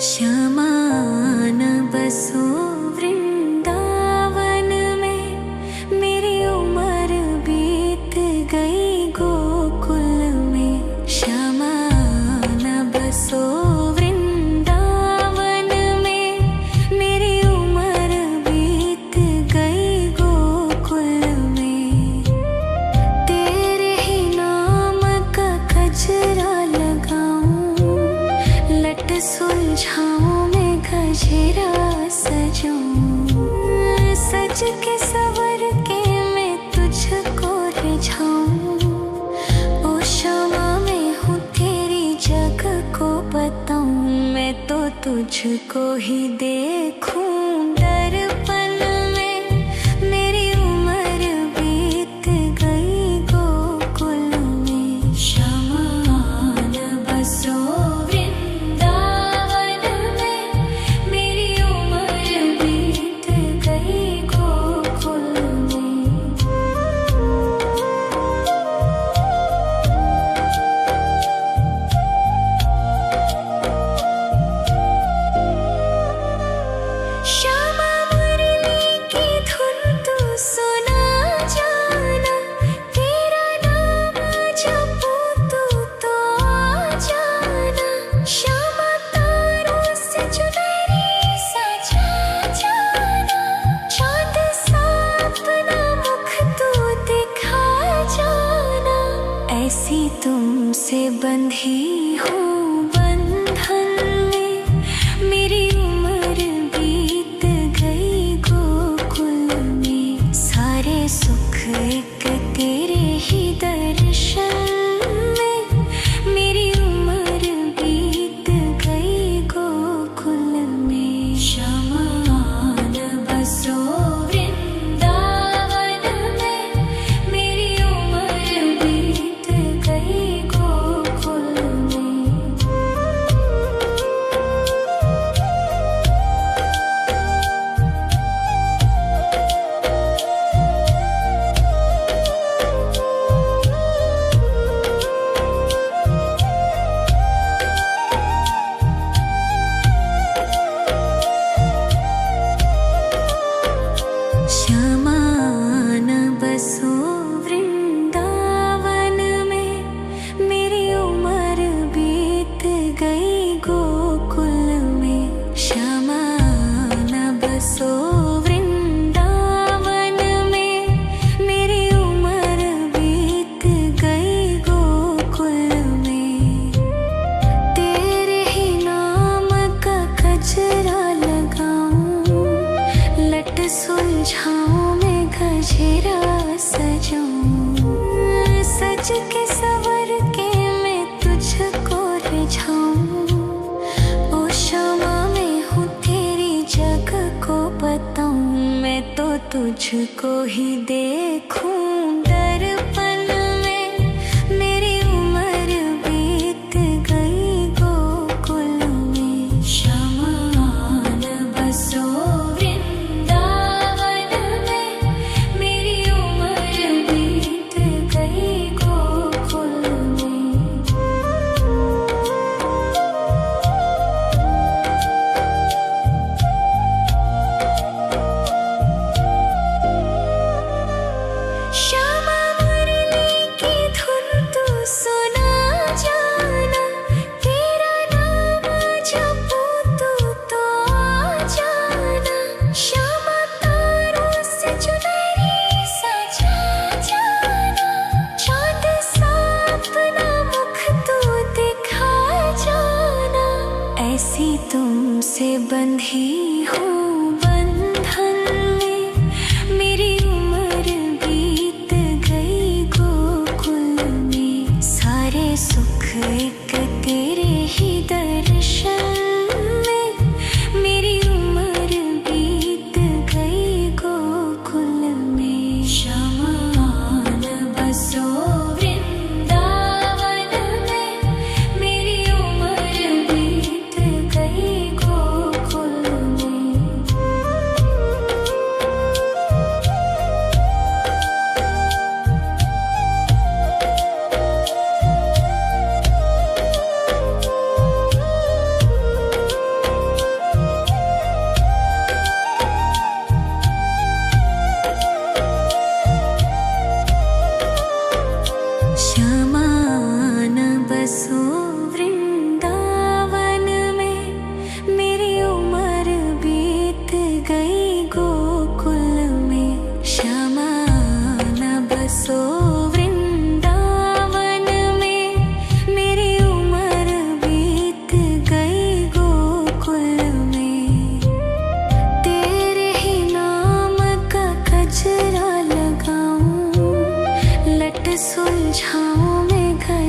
श्यामा न बसो वृंदावन में, मेरी उम्र बीत गई गोकुल में। श्यामा न बसो वृंदावन में, मेरी उम्र बीत गई गोकुल में। तेरे ही नाम का गजरा लगाऊं, लट सुलझाऊं मैं गजरा सजाऊं। सज के सवर के मैं तुझको रिझाऊं। ओ श्यामा मैं हूँ तेरी जग को बताऊं। मैं तो तुझको ही देखूं दर्पण में, मेरी उम्र बीत गई गोकुल में। श्यामा न बसो वृंदावन में, मेरी उम्र बीत गई गोकुल में। श्यामा मुरली की धुन तू सुना जाना, तेरा नाम जपूं तू तो आ जाना। श्यामा तारों से चुनरी सजा जाना, चाँद सा अपना मुख तू दिखा जाना। ऐसी तुमसे बंधी हूँ बंधन में, मेरी उम्र बीत गई गोकुल में। सारे सुख एक तेरे ही दर्शन में, मेरी उम्र बीत गई गोकुल में। श्यामा न बसो वृंदावन में, मेरी उम्र बीत गई गोकुल में। श्यामा न बसो वृंदावन में, मेरी उम्र बीत गई गोकुल में। श्यामा न बसो वृंदावन में, मेरी उम्र बीत गई गोकुल में। तेरे ही नाम का गजरा लगाऊं, लट सुलझाऊं मैं गजरा सजाऊं। सज के सवर के मैं तुझको रिझाऊं। ओ श्यामा मैं हूँ तेरी जग को बताऊं। मैं तो तुझको ही देखूं दर्पण में, मेरी उम्र बीत गई गोकुल में। श्यामा न बसो वृंदावन में, मेरी उम्र बीत गई गोकुल में। श्यामा मुरली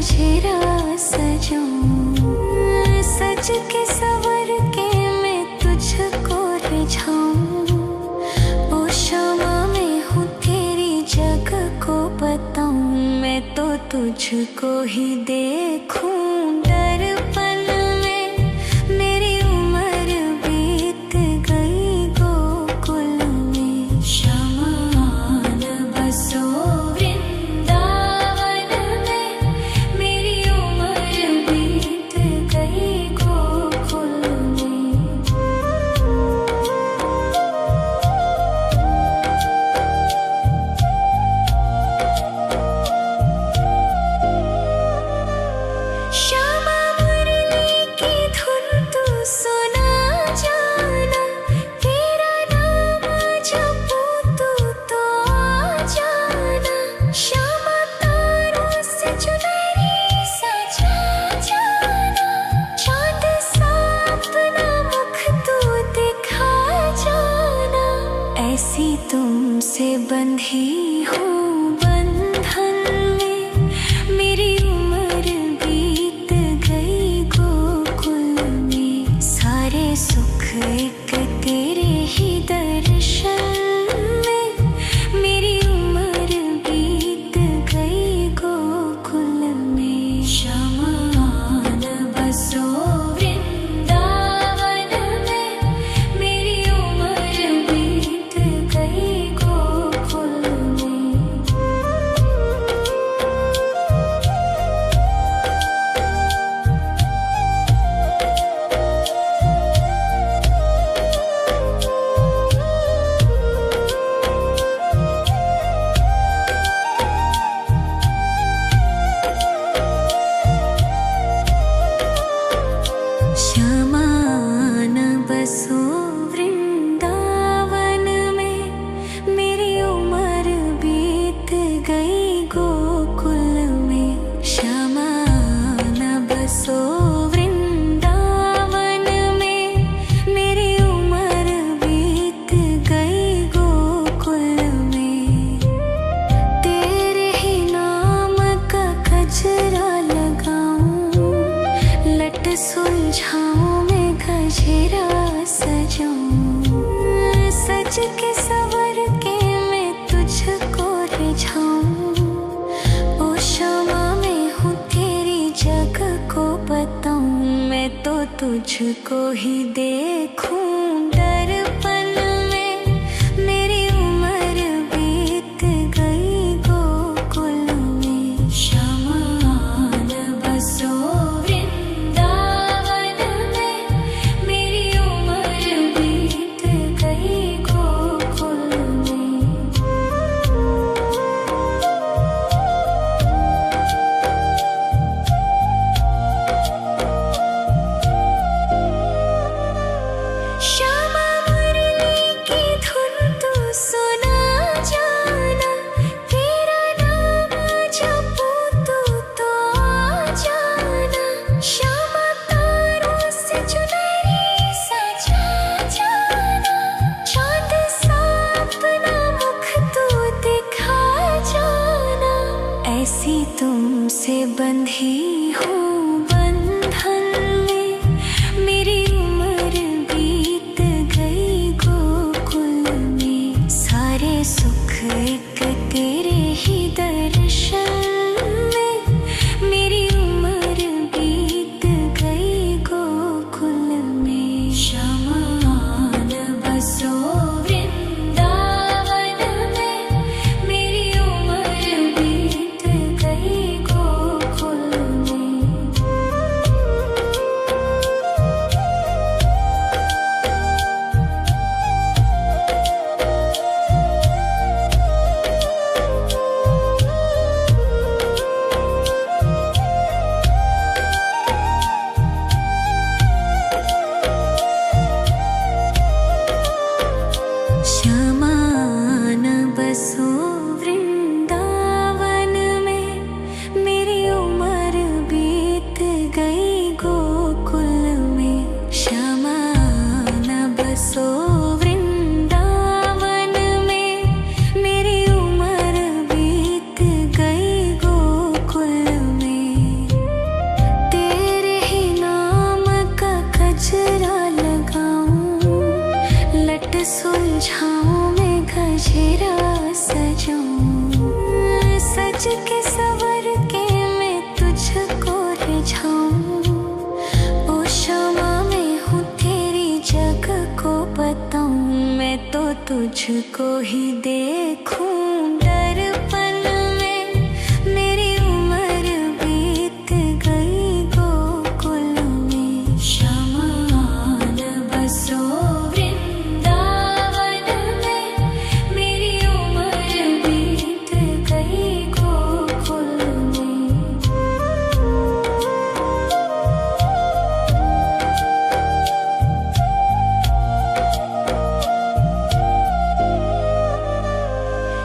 गजरा सजाऊं, सज के सवर के मैं तुझको रिझाऊं। ओ शामा मैं हूँ तेरी जग को बताऊं, मैं तो तुझको ही देखूं दर्पण में। मेरी उम्र बीत गई गोकुल में, श्यामा आन बसो वृंदावन में। मेरी उम्र बीत गई गोकुल में। श्यामा मुरली की धुन तू सुना जाना, तेरा नाम जपूं तो आ जाना। श्यामा तारों से चुनरी सजा जाना, चांद सा अपना मुख तू दिखा जाना। ऐसी तुमसे बंधी हूँ बंधन में, मेरी उम्र बीत गई गोकुल में। सारे सुख एक तेरे ही दर्शन में, मेरी उम्र बीत गई गोकुल में। श्यामा आन बसो वृंदावन में, मेरी उम्र बीत गई गोकुल में। श्यामा आन बसो वृंदावन में, मेरी उम्र बीत गई गोकुल में। श्यामा आन बसो वृंदावन में, मेरी उम्र बीत गई गोकुल में। तेरे ही नाम का गजरा लगाऊं, लट सुलझाऊं मैं गजरा सजाऊं। सज के सवर के मैं तुझको रिझाऊं। ओ शामा मैं हूँ तेरी जग को बताऊं, मैं तो तुझको ही देखूं दर्पण में। मेरी उम्र बीत गई गोकुल में। श्यामा आन बसो वृंदावन में, मेरी उम्र बीत गई गोकुल में। श्यामा मुरली की धुन तू सुना जाना, तेरा नाम जपूं तो आ जाना। श्यामा तारों से चुनरी सजा जाना, चांद सा अपना मुख तू दिखा जाना। ऐसी तुमसे बंधी हूँ बंधन में, मेरी उम्र बीत गई गोकुल में। सारे सुख एक तेरे ही दर्शन में, मेरी उम्र बीत गई गोकुल में। श्यामा आन बसो वृंदावन में, मेरी उम्र बीत गई गोकुल में। सजाऊं, सज के सवर के मैं तुझको रिझाऊं। ओ क्षमा मैं हूँ तेरी जग को बताऊं, मैं तो तुझको ही देखूं। दर्पण में मेरी उम्र बीत गई गोकुल में, शमान बसो वृंदावन में। मेरी उम्र बीत गई गोकुल में।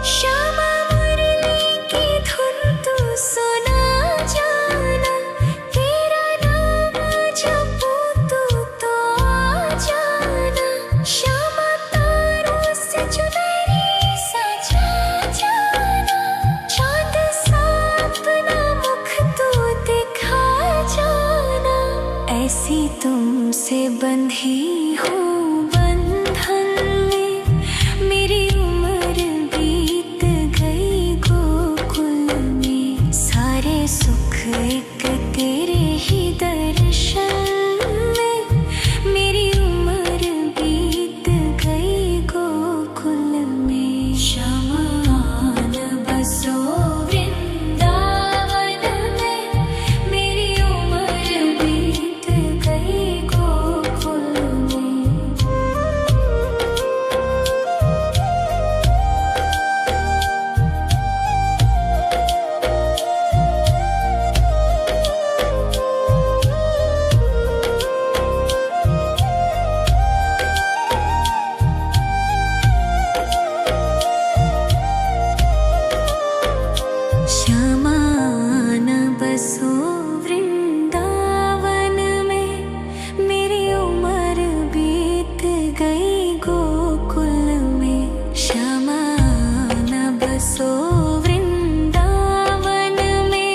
श्यामा मुरली की धुन तू सुना जाना, तेरा नाम जपूं तू तो आ जाना। श्यामा तारों से चुनरी सजा जाना, चांद सा अपना मुख तू दिखा जाना। ऐसी तुमसे बंधी हूँ बंधन में, मेरी उम्र बीत गई गोकुल में। सारे सुख एक तेरे ही दर्शन में, मेरी उम्र बीत गई गोकुल में। शमान बसो वृंदावन में, मेरी उम्र बीत गई गोकुल में। श्यामान बसो वृंदावन में, मेरी उम्र बीत गई गोकुल में। श्यामान बसो वृंदावन में,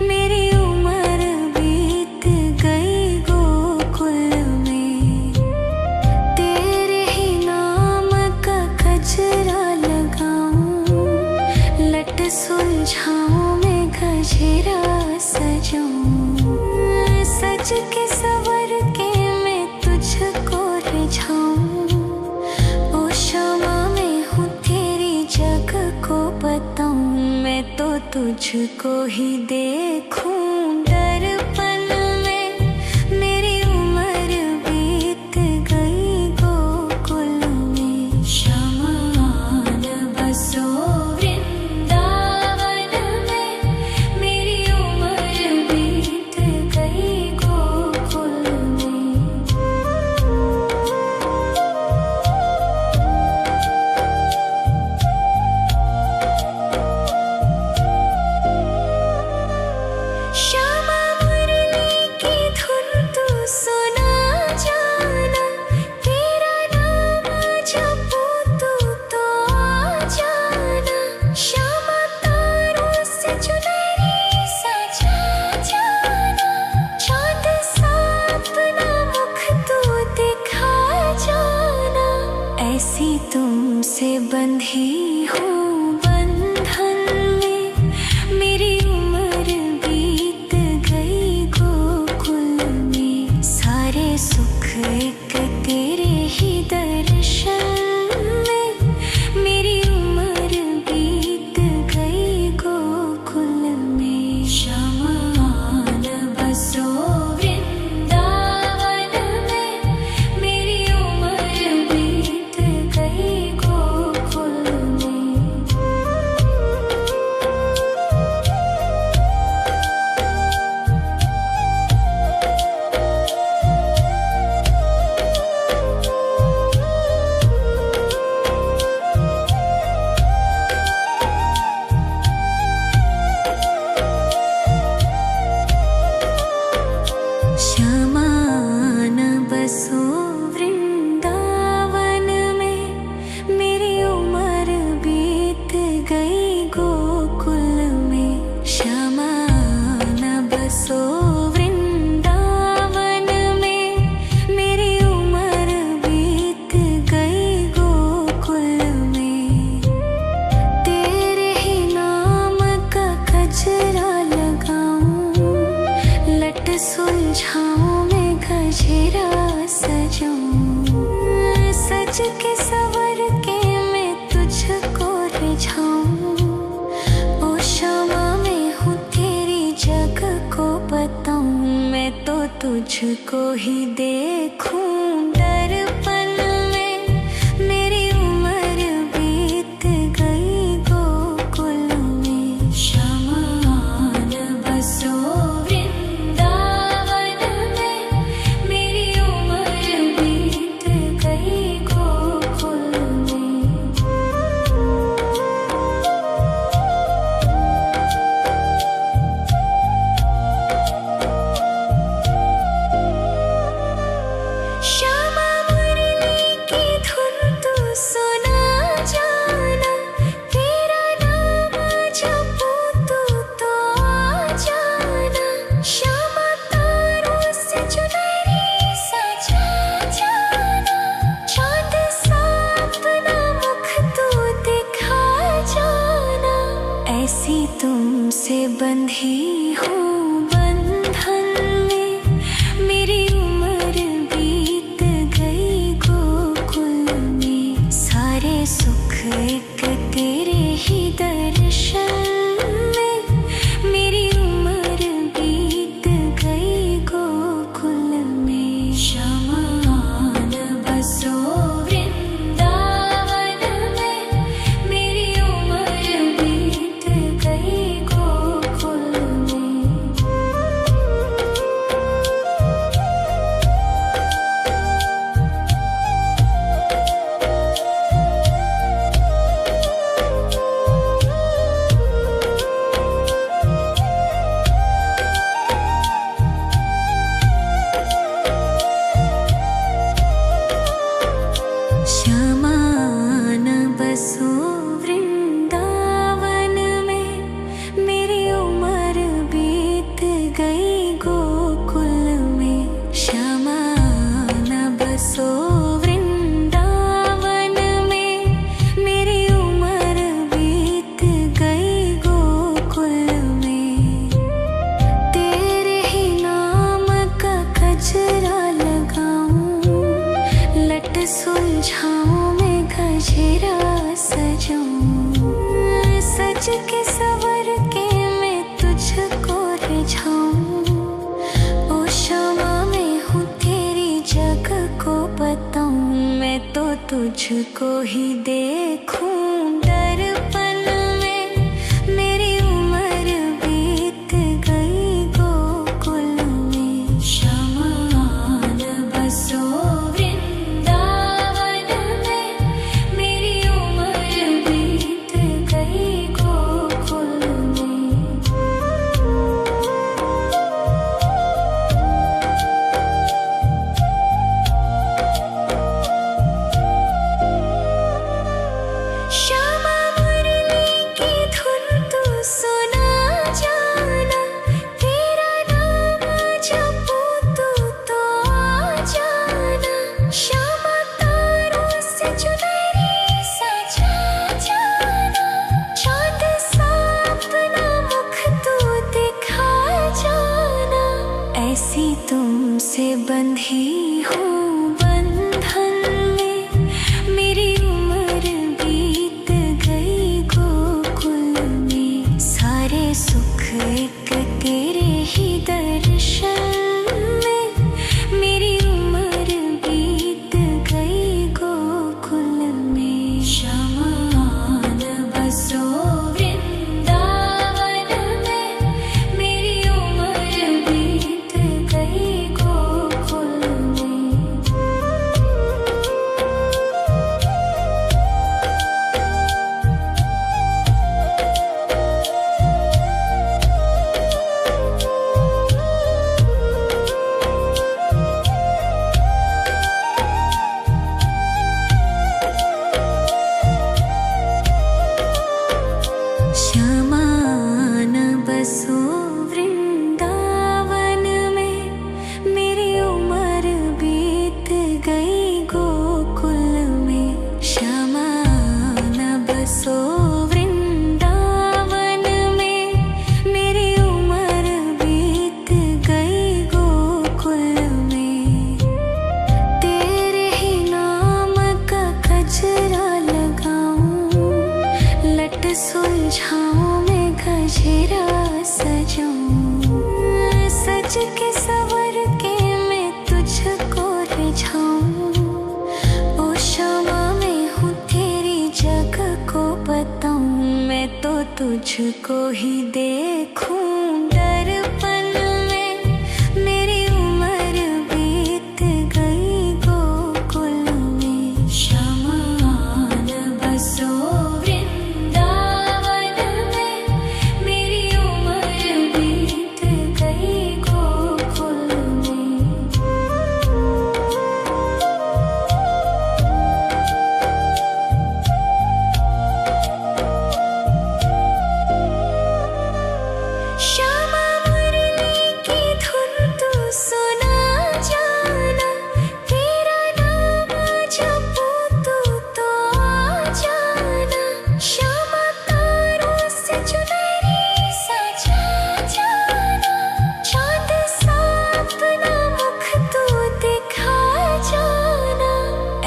मेरी उम्र बीत गई गोकुल में। तेरे ही नाम का गजरा लगाऊं, लट सुलझाऊं मैं गजरा सजाऊं। सज के सवर के मैं तुझको रिझाऊं। ओ क्षमा मैं हूँ तेरी जग को बताऊं, मैं तो तुझको ही देखूं। दर्पण में मेरी उम्र बीत गई गोकुल में। शमान बसो वृंदावन में, मेरी उम्र बीत गई गोकुल में। श्यामा मुरली की धुन तू सुना जाना, तेरा नाम जपूं तू तो आ जाना। श्यामा तारों से चुनरी सजा जाना, चांद सा अपना मुख तू दिखा जाना। ऐसी तुमसे बंधी हूँ बंधन में, मेरी उम्र बीत गई गोकुल में। सारे सुख एक तेरे ही दर्शन में, मेरी उम्र बीत गई गोकुल में। शमान बसो वृंदावन में, मेरी उम्र बीत गई गोकुल में। शमान बसो वृंदावन में, मेरी उम्र बीत गई गोकुल में। शमान बसो वृंदावन में, मेरी उम्र बीत गई गोकुल में। सजाऊं, सज के सवर के मैं तुझको रिझाऊं। ओ क्षमा मैं हूँ तेरी जग को बताऊं, मैं तो तुझको ही देखूं दर्पण में। मेरी उम्र बीत गई गोकुल में, श्यामा न बसो वृंदावन में। मेरी उम्र बीत गई गोकुल में। श्यामा मुरली की धुन तू सुना जाना, तेरा नाम जपूं तू तो आ जाना। श्यामा तारों से चुनरी सजा जाना, चाँद सा अपना मुख तू दिखा जाना। ऐसी तुमसे बंधी हूँ बंधन में, मेरी उम्र बीत गई गोकुल में। सारे सुख एक तेरे ही दर्शन में, मेरी उम्र बीत गई गोकुल में। श्यामा न बसो वृंदावन में, मेरी उम्र बीत गई गोकुल में। श्यामा न बसो वृंदावन में, मेरी उम्र बीत गई गोकुल में। श्यामा न बसो वृंदावन में, मेरी उम्र बीत गई गोकुल में। तेरे ही नाम का गजरा लगाऊं, लट सुलझाऊं मैं गजरा सजाऊं। सज के सवर के मैं तुझको रिझाऊं। ओ क्षमा मैं हूँ तेरी जग को बताऊं, मैं तो तुझको ही देखूं दर्पण में। मेरी उम्र बीत गई गोकुल में, श्यामा न बसो वृंदावन में। मेरी उम्र बीत गई गोकुल में। लट सुलझाऊं मैं गजरा सजाऊं, सज के सवर के मैं तुझको रिझाऊं। ओ शामा मैं हूँ तेरी जग को बताऊं, मैं तो तुझको ही देखूं दर्पण में। मेरी उम्र बीत गई गोकुल में, श्यामा आन बसो वृंदावन में। मेरी उम्र बीत गई गोकुल में। श्यामा मुरली की धुन तू सुना जाना, तेरा नाम जपूं तो आ जाना। श्यामा तारों से चुनरी सजा जाना, चांद सा अपना मुख तू दिखा जाना।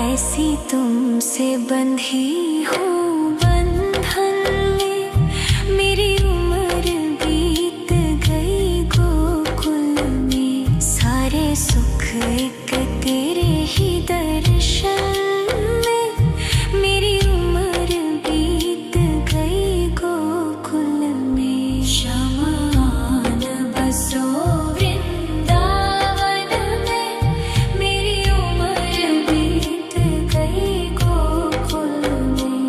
ऐसी तुमसे बंधी हूँ बंधन में, मेरी उम्र बीत गई गोकुल में। सारे सुख एक तेरे ही दर्शन में, मेरी उम्र बीत गई गोकुल में। श्यामा आन बसो वृंदावन में, मेरी उम्र बीत गई गोकुल में।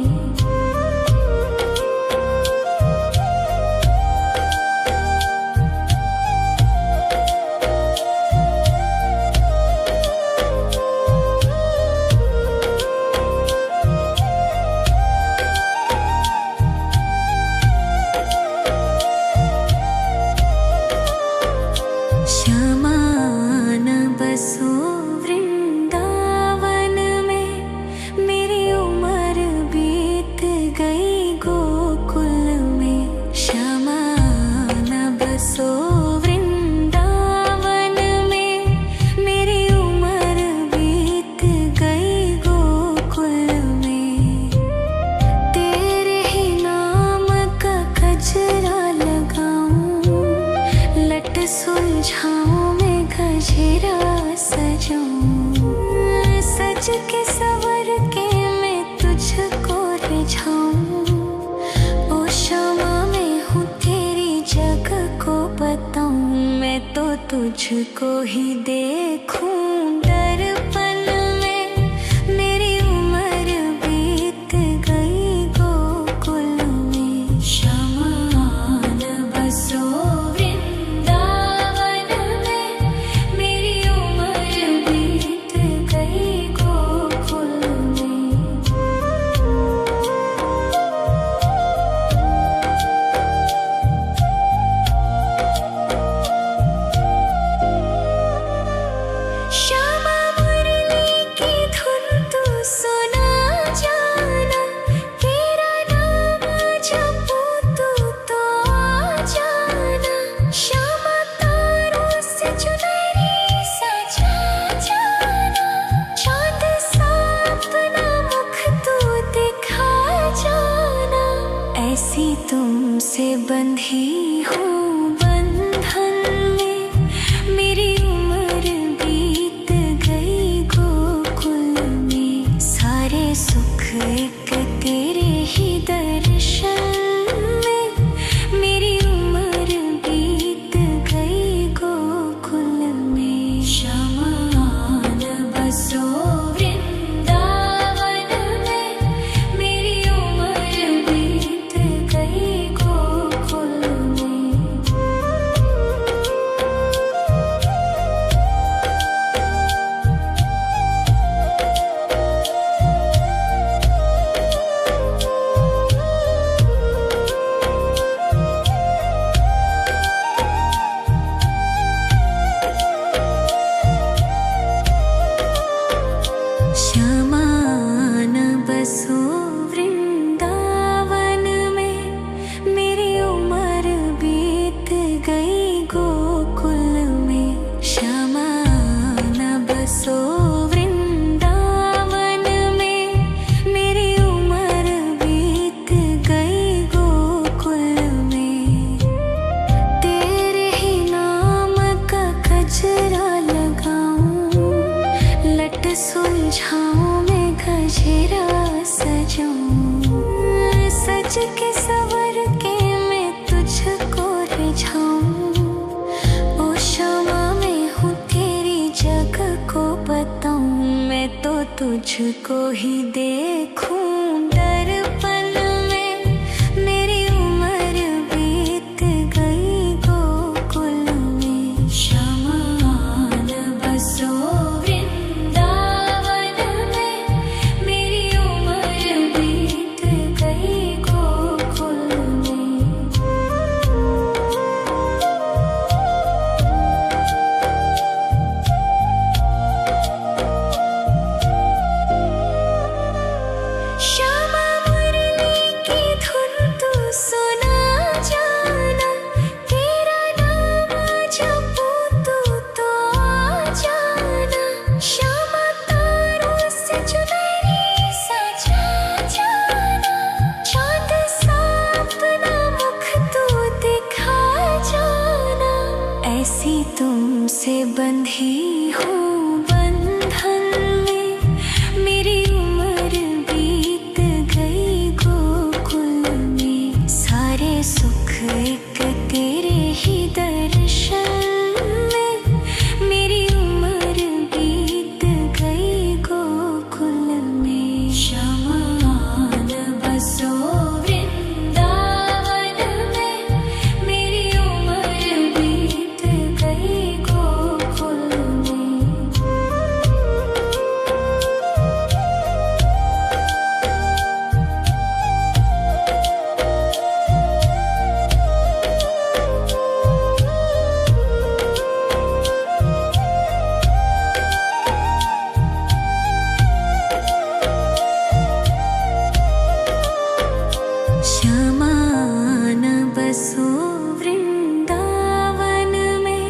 श्यामा आन बसो वृंदावन में, मेरी उम्र बीत गई गोकुल में। श्यामा आन बसो वृंदावन में, मेरी उम्र बीत गई गोकुल में। तेरे ही नाम का गजरा लगाऊं, लट सुलझाऊं मैं गजरा सजाऊं, सज के सवर के मैं तुझको रिझाऊं। ओ शामा मैं हूँ तेरी जग को बताऊं, मैं तो तुझको ही देखूं दर्पण में। मेरी उम्र बीत गई गोकुल में, श्यामा आन बसो वृंदावन में। मेरी उम्र बीत गई गोकुल में। श्यामा मुरली की धुन तू सुना जाना, तेरा नाम जपूं तो आ जाना। श्यामा तारों से चुनरी सजा जाना, चांद सा अपना मुख तू दिखा जाना। ऐसी तुमसे बंधी हूँ बंधन में, मेरी उम्र बीत गई गोकुल में। सारे सुख एक तेरे ही दर्शन में, मेरी उम्र बीत गई गोकुल में। श्यामा आन बसो वृंदावन में, मेरी उम्र बीत गई गोकुल में। तुझको ही देखूं दर्पण में। मेरी उम्र बीत गई गोकुल में। शमान बसो वृंदावन में। मेरी उम्र बीत गई गोकुल में। श्यामा मुरली की धुन तू सुना जाना। तेरा नाम जपूं तू तो आ जाना। श्यामा तारों से चुनरी सजा जाना। चांद सा अपना मुख तू दिखा जाना। ऐसी तुमसे बंधी हूँ बंधन में। मेरी उम्र बीत गई गोकुल में। सारे सुख एक तेरे ही दर्शन में। मेरी उम्र बीत गई गोकुल में। शमान बसो वृंदावन में। मेरी उम्र बीत गई गोकुल में। श्यामान बसो वृंदावन में।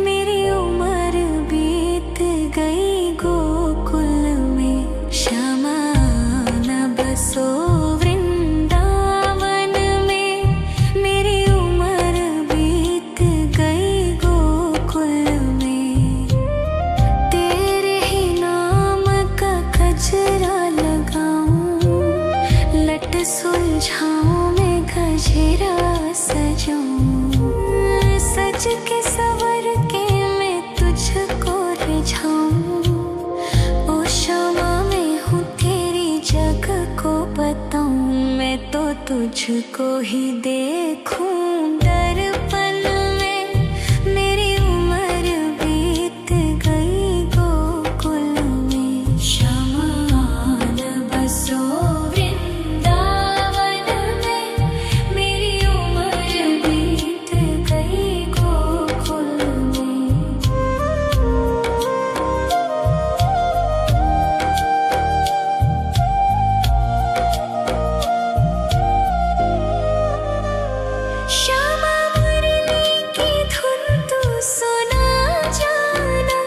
मेरी उम्र बीत गई गोकुल में। श्यामान बसो वृंदावन में। मेरी उम्र बीत गई गोकुल में। तेरे ही नाम का गजरा लगाऊं। लट सुलझाऊं मैं गजरा सजाऊं। सज के सवर के मैं तुझको रिझाऊं। ओ श्यामा मैं हूँ तेरी जग को बताऊं। मैं तो तुझको ही देखूं दर्पण में। मेरी उम्र बीत गई गोकुल में। शमान बसो वृंदावन में। मेरी उम्र बीत गई गोकुल में। श्यामा मुरली की धुन तू सुना जाना।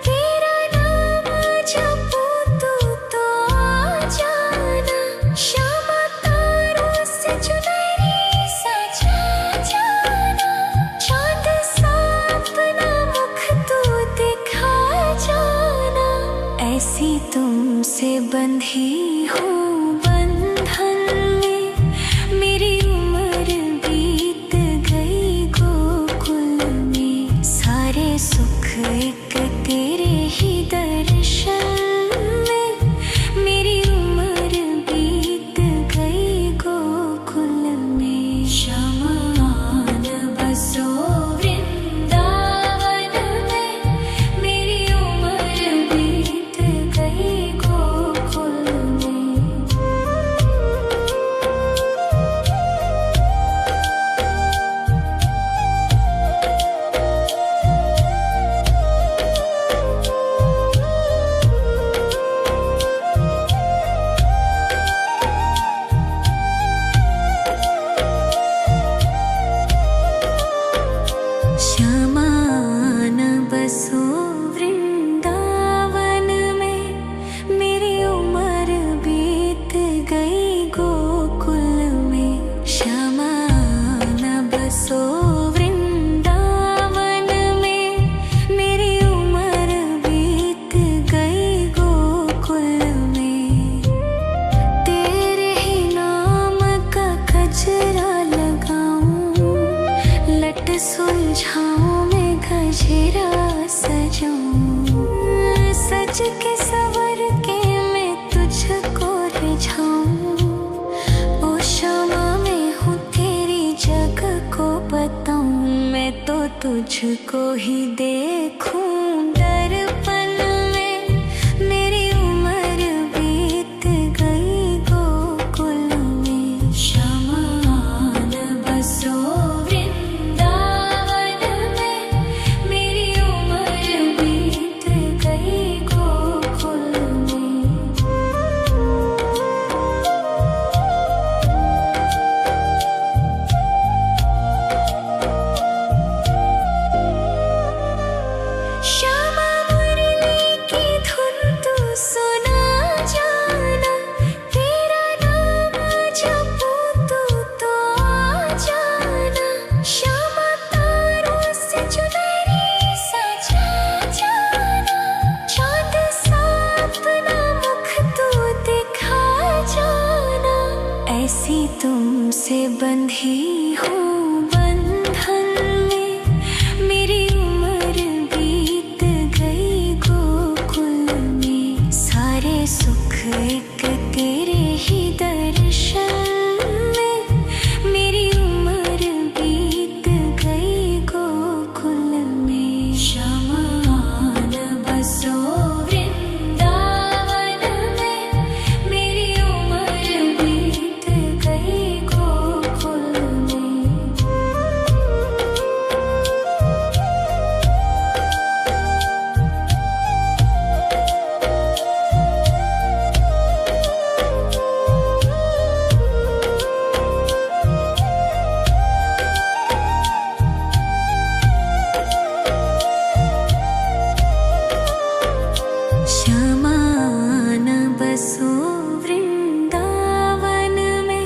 तेरा नाम जपूं तू तो आ जाना। श्यामा तारों से चुनरी सजा जाना। चांद सा अपना मुख तू दिखा जाना। ऐसी तुमसे बंधी हूँ बंधन में। मेरी उम्र बीत गई गोकुल में। सारे सुख एक तेरे ही दर्शन में। मेरी उम्र बीत गई गोकुल में। शमान बसो वृंदावन में। मेरी उम्र बीत गई गोकुल में। श्यामान बसो वृंदावन में। मेरी उम्र बीत गई गोकुल में। श्यामान बसो वृंदावन में। मेरी उम्र बीत गई गोकुल में। तेरे ही नाम का गजरा लगाऊं। लट सुलझाऊं मैं गजरा सजाऊं। सज के सवर के तुझको ही देखूं दर्पण में। मेरी उम्र बीत गई गोकुल में। शमान बसो वृंदावन में। मेरी उम्र बीत गई गोकुल में। श्यामा मुरली की धुन तू सुना जाना। तेरा नाम जपूं तू तो आ जाना। श्यामा तारों से चुनरी सजा जाना। चाँद सा अपना मुख तू दिखा जाना। ऐसी तुमसे बंधी हूँ बंधन में। मेरी उम्र बीत गई गोकुल में। सारे सुख एक तेरे ही दर्शन में। मेरी उम्र बीत गई गोकुल में। शमान बसो वृंदावन में। मेरी उम्र बीत गई गोकुल में। शमान बसो वृंदावन में।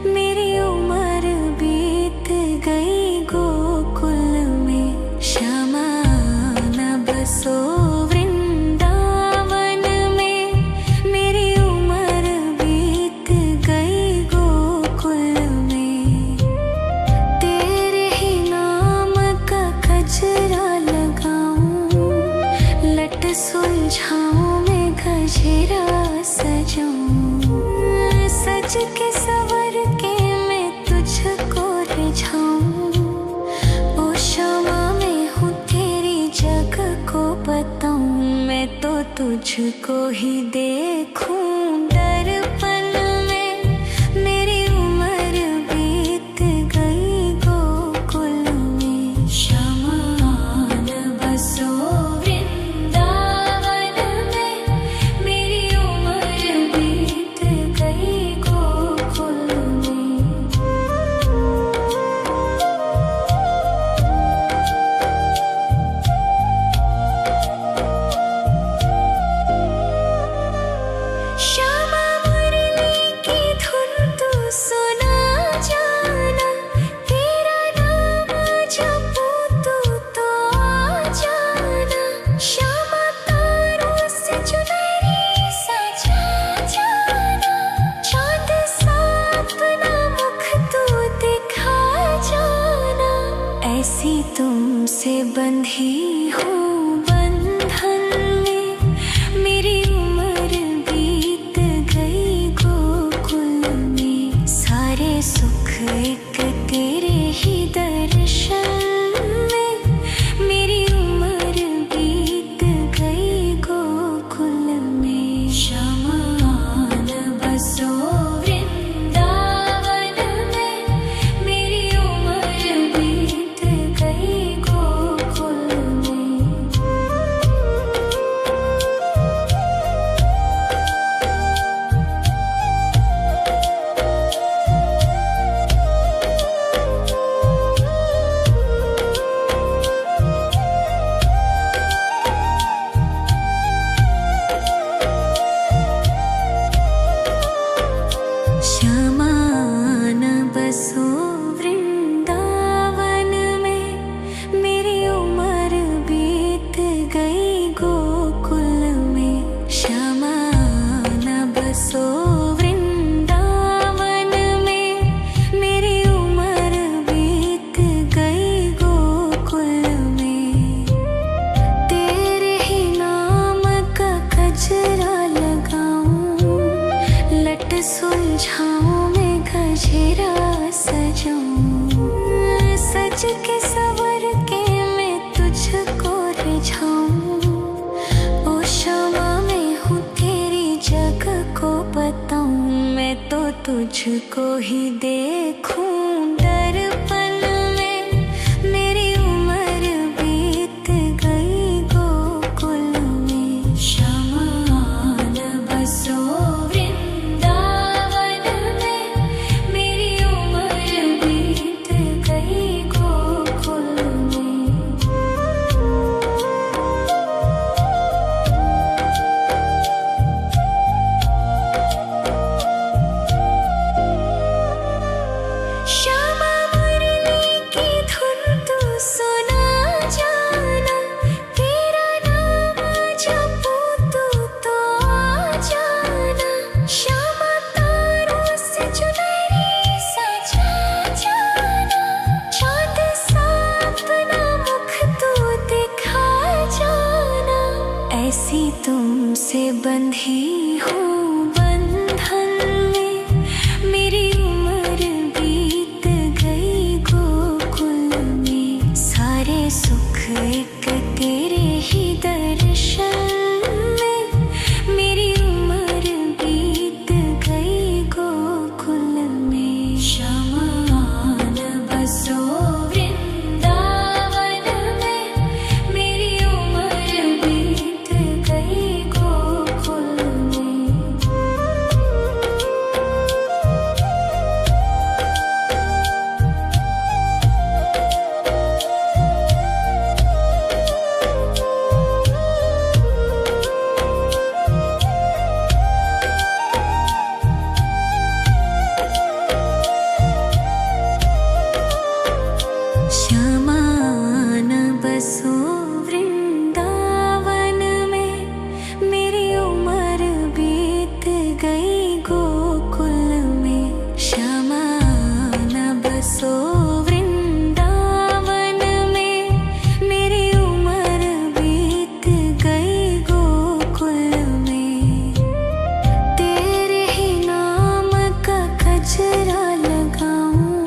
मेरी उम्र बीत गई गोकुल में। शमान बसो वृंदावन में। मेरी उम्र बीत गई गोकुल में। तेरे ही नाम का गजरा लगाऊं। लट सुलझाऊं मैं गजरा सजाऊं। सज के सवर के मैं तुझको रिझाऊं। ओ क्षमा मैं हूँ तेरी जग को बताऊं। मैं तो तुझको ही देखूं दर्पण में। मेरी उम्र बीत गई गोकुल में। शमान बसो वृंदावन में। मेरी उम्र बीत गई गोकुल में। श्यामा मुरली की धुन तू सुना जाना। तेरा नाम जपूं तू तो आ जाना। श्यामा तारों से चुनरी सजा जाना। चाँद सा अपना मुख तू दिखा जाना। ऐसी तुमसे बंधी हूँ बंधन में। मेरी उम्र बीत गई गोकुल में। सारे सुख एक तेरे ही दर्शन में। मेरी उम्र बीत गई गोकुल में। शमान बसो वृंदावन में। मेरी उम्र बीत गई गोकुल में। शमान बसो वृंदावन में। मेरी उम्र बीत गई गोकुल में। शमान बसो वृंदावन में। मेरी उम्र बीत गई गोकुल में। तेरे ही नाम का गजरा लगाऊं। लट सुलझाऊं मैं गजरा सजाऊं। सज के सवर के तुझको ही देखूं दर्पण में। मेरी उम्र बीत गई गोकुल में। शमान बसो वृंदावन में। मेरी उम्र बीत गई गोकुल में। श्यामा मुरली की धुन तू सुना जाना। तेरा नाम जपूं तो आ जाना। श्यामा तारों से चुनरी सजा जाना। चाँद सा अपना मुख तू दिखा जाना। ऐसी तुमसे बंधी हूँ बंधन में। मेरी उम्र बीत गई गोकुल में। सारे सुख एक तेरे ही दर्शन में। मेरी उम्र बीत गई गोकुल में। शमान बसो वृंदावन में। मेरी उम्र बीत गई गोकुल में। श्यामान बसो वृंदावन में। मेरी उम्र बीत गई गोकुल में। श्यामान बसो वृंदावन में। मेरी उम्र बीत गई गोकुल में। तेरे ही नाम का गजरा लगाऊं।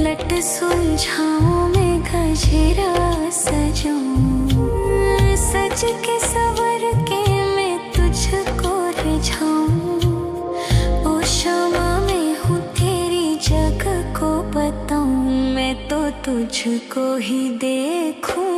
लट सुलझाऊं मैं गजरा सजाऊं। सज के सवर के मैं तुझको रिझाऊं। ओ क्षमा मैं हूँ तेरी जग को बताऊं। मैं तो तुझको ही देखूं